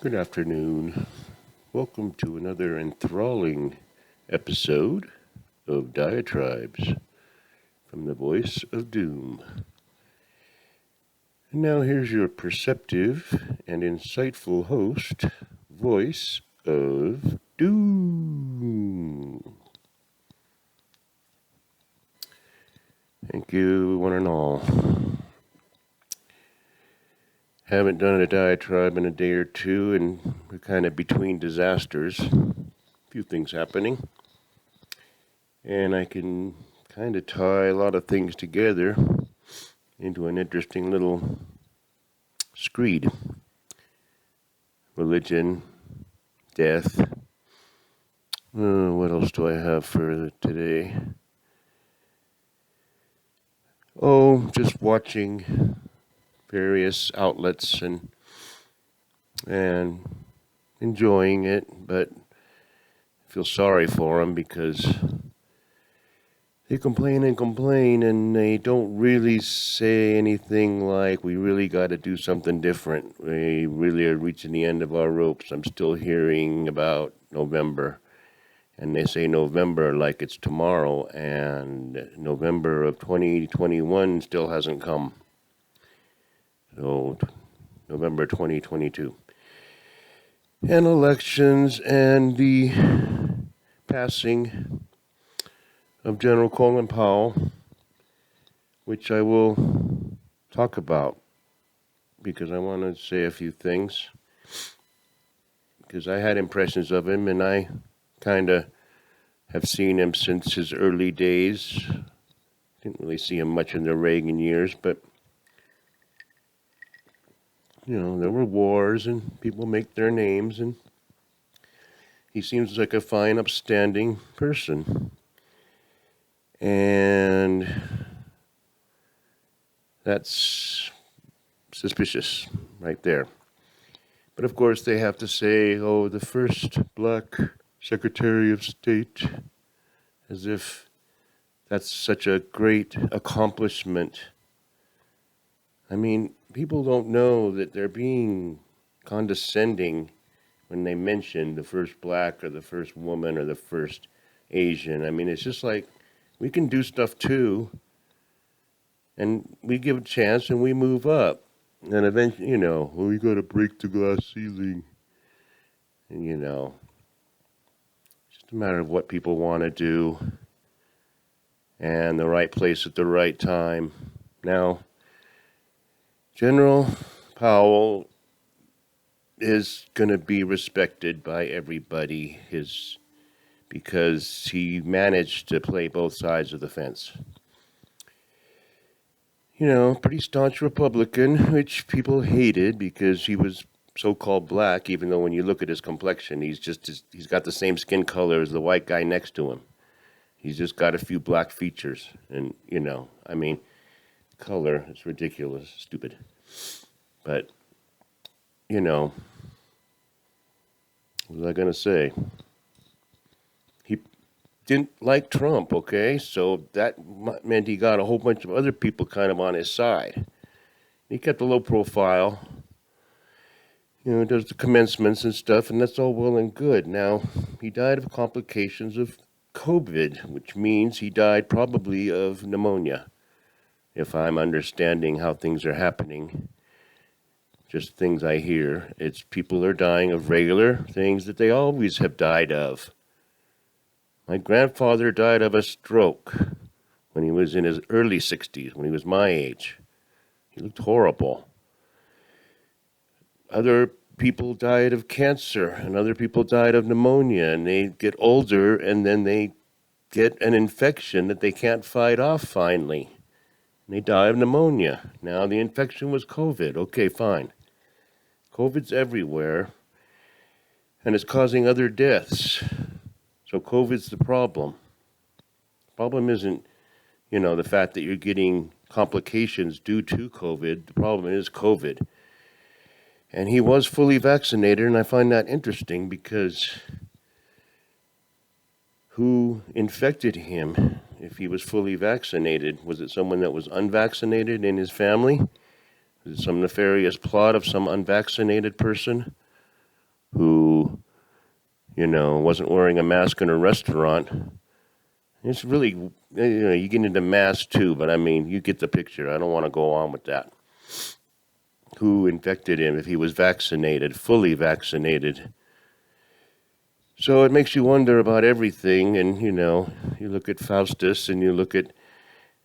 Good afternoon. Welcome to another enthralling episode of Diatribes from the Voice of Doom. And now here's your perceptive and insightful host, Voice of Doom. Thank you, one and all. Haven't done a diatribe in a day or two, and we're kind of between disasters. A few things happening. And I can kind of tie a lot of things together into an interesting little screed. Religion, death. What else do I have for today? Just watching various outlets and enjoying it, but I feel sorry for them because they complain and they don't really say anything like, we really got to do something different. We really are reaching the end of our ropes. I'm still hearing about November, and they say November like it's tomorrow, and November of 2021 still hasn't come. So, November 2022. And elections and the passing of General Colin Powell, which I will talk about because I want to say a few things. Because I had impressions of him, and I kind of have seen him since his early days. Didn't really see him much in the Reagan years, but there were wars and people make their names, and he seems like a fine, upstanding person. And that's suspicious right there. But of course they have to say, the first black Secretary of State, as if that's such a great accomplishment. I mean, people don't know that they're being condescending when they mention the first black or the first woman or the first Asian. I mean, it's just like, we can do stuff too, and we give a chance and we move up. And eventually, we got to break the glass ceiling. And, it's just a matter of what people want to do and the right place at the right time. Now, General Powell is going to be respected by everybody because he managed to play both sides of the fence. Pretty staunch Republican, which people hated because he was so-called black, even though when you look at his complexion, he's got the same skin color as the white guy next to him. He's just got a few black features. And, color is ridiculous, stupid. But, what was I going to say? He didn't like Trump, okay? So that meant he got a whole bunch of other people kind of on his side. He kept a low profile, does the commencements and stuff, and that's all well and good. Now, he died of complications of COVID, which means he died probably of pneumonia, if I'm understanding how things are happening. Just things I hear. It's people are dying of regular things that they always have died of. My grandfather died of a stroke when he was in his early 60s, when he was my age. He looked horrible. Other people died of cancer, and other people died of pneumonia, and they get older, and then they get an infection that they can't fight off finally. And they die of pneumonia. Now, the infection was COVID. Okay, fine. COVID's everywhere, and it's causing other deaths. So COVID's the problem. The problem isn't, the fact that you're getting complications due to COVID. The problem is COVID. And he was fully vaccinated, and I find that interesting because who infected him if he was fully vaccinated? Was it someone that was unvaccinated in his family? Was it some nefarious plot of some unvaccinated person? who, wasn't wearing a mask in a restaurant. It's really, you get into masks too, but I mean, you get the picture. I don't want to go on with that. Who infected him if he was vaccinated, fully vaccinated? So it makes you wonder about everything, and you look at Faustus and you look at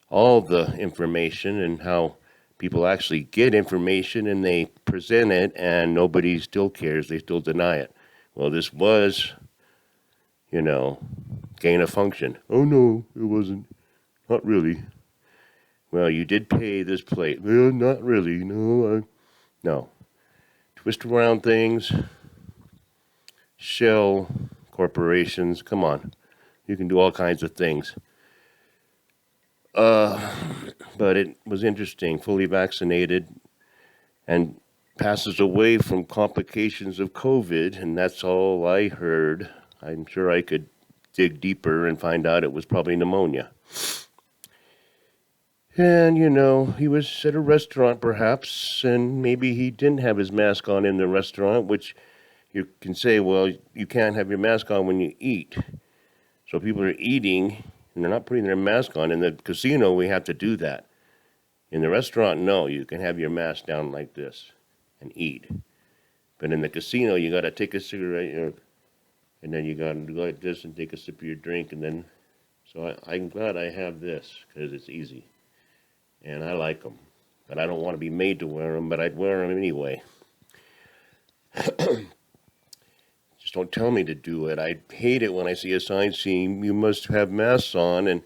all the information and how people actually get information and they present it and nobody still cares, they still deny it. Well, this was, gain of function. Oh no, it wasn't. Not really. Well, you did pay this plate. Well, not really. No. Twist around things. Shell corporations. Come on. You can do all kinds of things. But it was interesting. Fully vaccinated and passes away from complications of COVID, and that's all I heard. I'm sure I could dig deeper and find out it was probably pneumonia. And, he was at a restaurant perhaps, and maybe he didn't have his mask on in the restaurant, which you can say, well, you can't have your mask on when you eat. So people are eating, and they're not putting their mask on. In the casino, we have to do that. In the restaurant, no, you can have your mask down like this and eat. But in the casino, you got to take a cigarette, and then you got to go like this and take a sip of your drink, and then, so I'm glad I have this, because it's easy. And I like them. But I don't want to be made to wear them, but I'd wear them anyway. Just don't tell me to do it. I hate it when I see a sign saying you must have masks on, and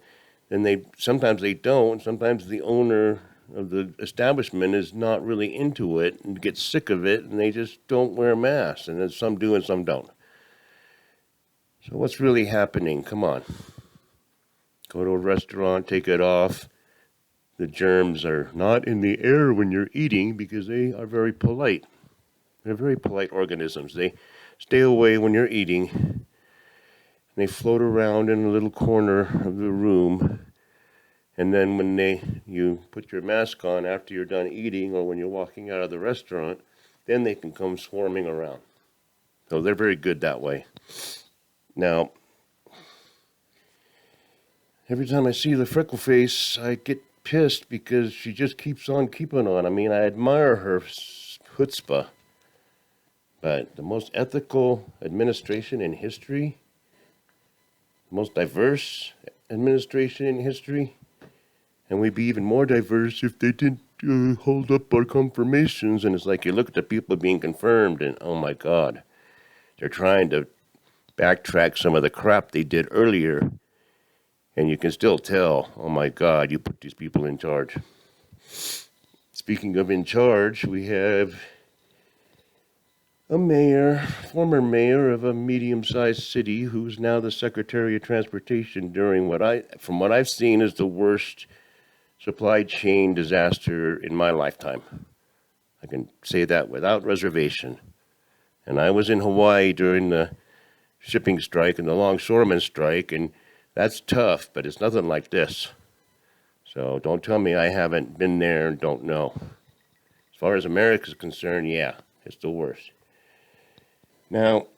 then sometimes they don't. Sometimes the owner of the establishment is not really into it and gets sick of it, and they just don't wear masks. And then some do and some don't. So what's really happening? Come on. Go to a restaurant, take it off. The germs are not in the air when you're eating because they are very polite. They're very polite organisms. They stay away when you're eating. And they float around in a little corner of the room. And then when you put your mask on after you're done eating or when you're walking out of the restaurant, then they can come swarming around. So they're very good that way. Now, every time I see the freckle face, I get pissed because she just keeps on keeping on. I mean, I admire her chutzpah, but the most ethical administration in history, the most diverse administration in history, and we'd be even more diverse if they didn't hold up our confirmations. And it's like you look at the people being confirmed, and oh my God, they're trying to backtrack some of the crap they did earlier. And you can still tell, oh my God, you put these people in charge. Speaking of in charge, we have a former mayor of a medium-sized city who's now the Secretary of Transportation during from what I've seen, is the worst supply chain disaster in my lifetime. I can say that without reservation. And I was in Hawaii during the shipping strike and the longshoreman strike, and that's tough, but it's nothing like this. So don't tell me I haven't been there and don't know. As far as America's concerned, yeah, it's the worst. Now,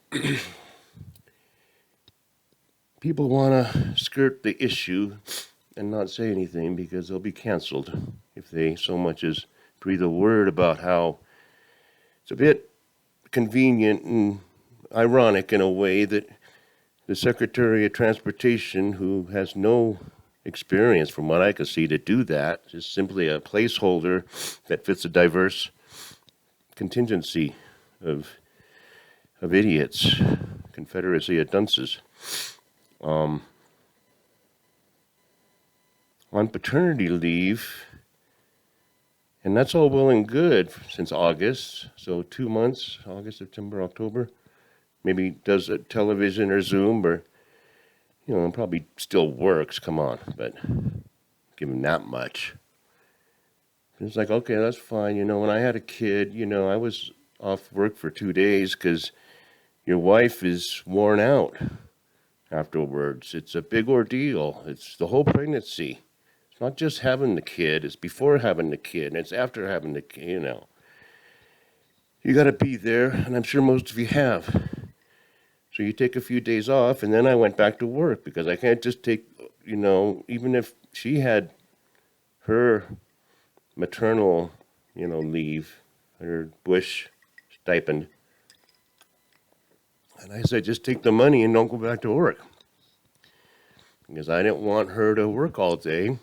people want to skirt the issue and not say anything because they'll be canceled if they so much as breathe a word about how it's a bit convenient and ironic in a way that the Secretary of Transportation, who has no experience from what I can see to do that, is simply a placeholder that fits a diverse contingency of idiots, confederacy of dunces. On paternity leave, and that's all well and good since August, so 2 months, August, September, October. Maybe does a television or Zoom or, probably still works, come on, but give him that much. It's like, okay, that's fine. When I had a kid, I was off work for 2 days because your wife is worn out afterwards. It's a big ordeal. It's the whole pregnancy. It's not just having the kid. It's before having the kid, and it's after having the kid, you got to be there, and I'm sure most of you have. So you take a few days off, and then I went back to work because I can't just take, even if she had her maternal, leave, her bush stipend. And I said, just take the money and don't go back to work. Because I didn't want her to work all day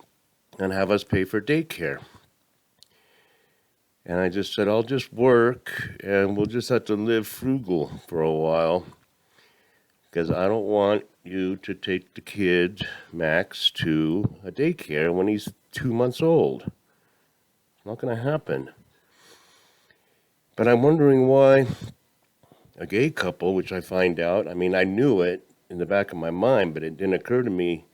and have us pay for daycare. And I just said, I'll just work and we'll just have to live frugal for a while. Because I don't want you to take the kid, Max, to a daycare when he's 2 months old. It's not going to happen. But I'm wondering why a gay couple, which I find out, I mean, I knew it in the back of my mind, but it didn't occur to me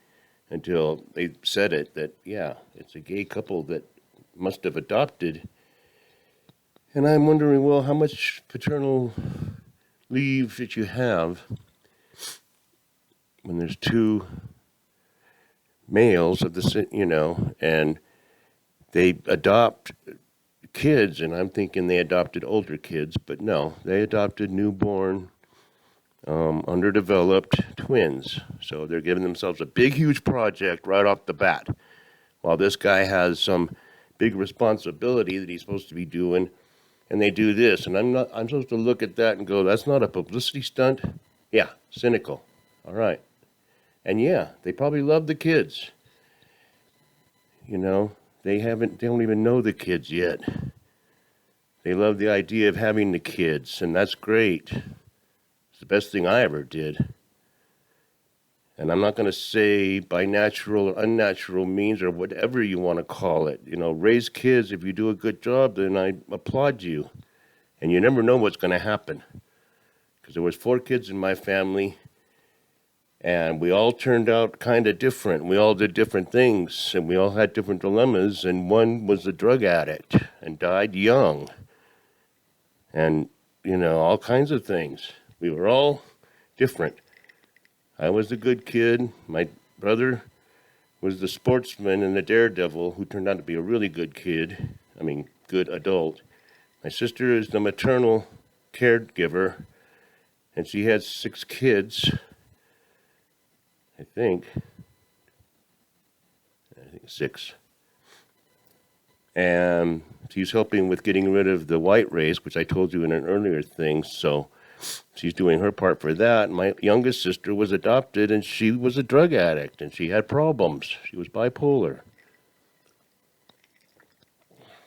until they said it, that, yeah, it's a gay couple that must have adopted. And I'm wondering, well, how much paternal leave did you have when there's two males of the, and they adopt kids, and I'm thinking they adopted older kids, but no, they adopted newborn, underdeveloped twins. So they're giving themselves a big, huge project right off the bat, while this guy has some big responsibility that he's supposed to be doing, and they do this, and I'm supposed to look at that and go, that's not a publicity stunt? Yeah, cynical. All right. And yeah, they probably love the kids. They don't even know the kids yet. They love the idea of having the kids, and that's great. It's the best thing I ever did. And I'm not going to say by natural or unnatural means or whatever you want to call it. Raise kids. If you do a good job, then I applaud you. And you never know what's going to happen. Because there was 4 kids in my family, and we all turned out kind of different. We all did different things, and we all had different dilemmas, and one was a drug addict and died young. And, all kinds of things. We were all different. I was the good kid. My brother was the sportsman and the daredevil who turned out to be a really good kid. Good adult. My sister is the maternal caregiver, and she had 6 kids, I think 6. And she's helping with getting rid of the white race, which I told you in an earlier thing, so she's doing her part for that. My youngest sister was adopted, and she was a drug addict, and she had problems. She was bipolar.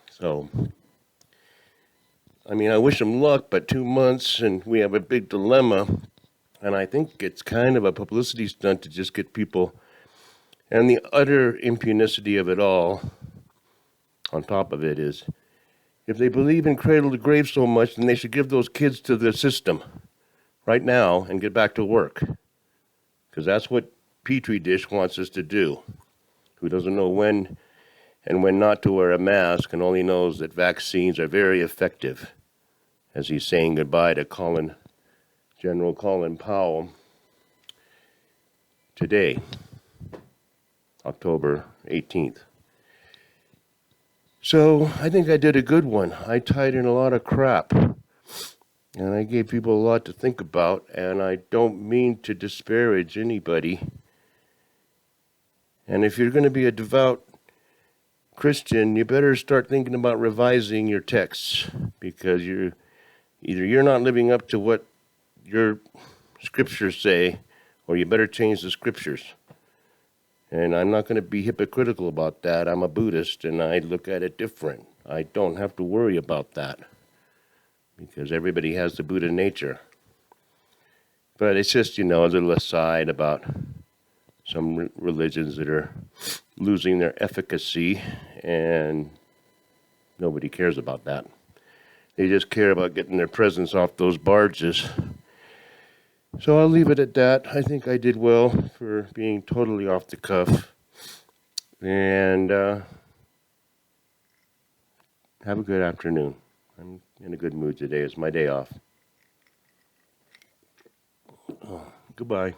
So, I wish them luck, but 2 months, and we have a big dilemma. And I think it's kind of a publicity stunt to just get people, and the utter impunicity of it all, on top of it is, if they believe in cradle to grave so much, then they should give those kids to the system right now and get back to work. Because that's what Petri Dish wants us to do. Who doesn't know when and when not to wear a mask and only knows that vaccines are very effective, as he's saying goodbye to General Colin Powell today, October 18th. So I think I did a good one. I tied in a lot of crap, and I gave people a lot to think about, and I don't mean to disparage anybody. And if you're going to be a devout Christian, you better start thinking about revising your texts, because you're not living up to what your scriptures say, or you better change the scriptures. And I'm not going to be hypocritical about that. I'm a Buddhist, and I look at it different. I don't have to worry about that, because everybody has the Buddha nature. But it's just, a little aside about some religions that are losing their efficacy, and nobody cares about that. They just care about getting their presents off those barges. So I'll leave it at that. I think I did well for being totally off the cuff. And have a good afternoon. I'm in a good mood today. It's my day off. Goodbye.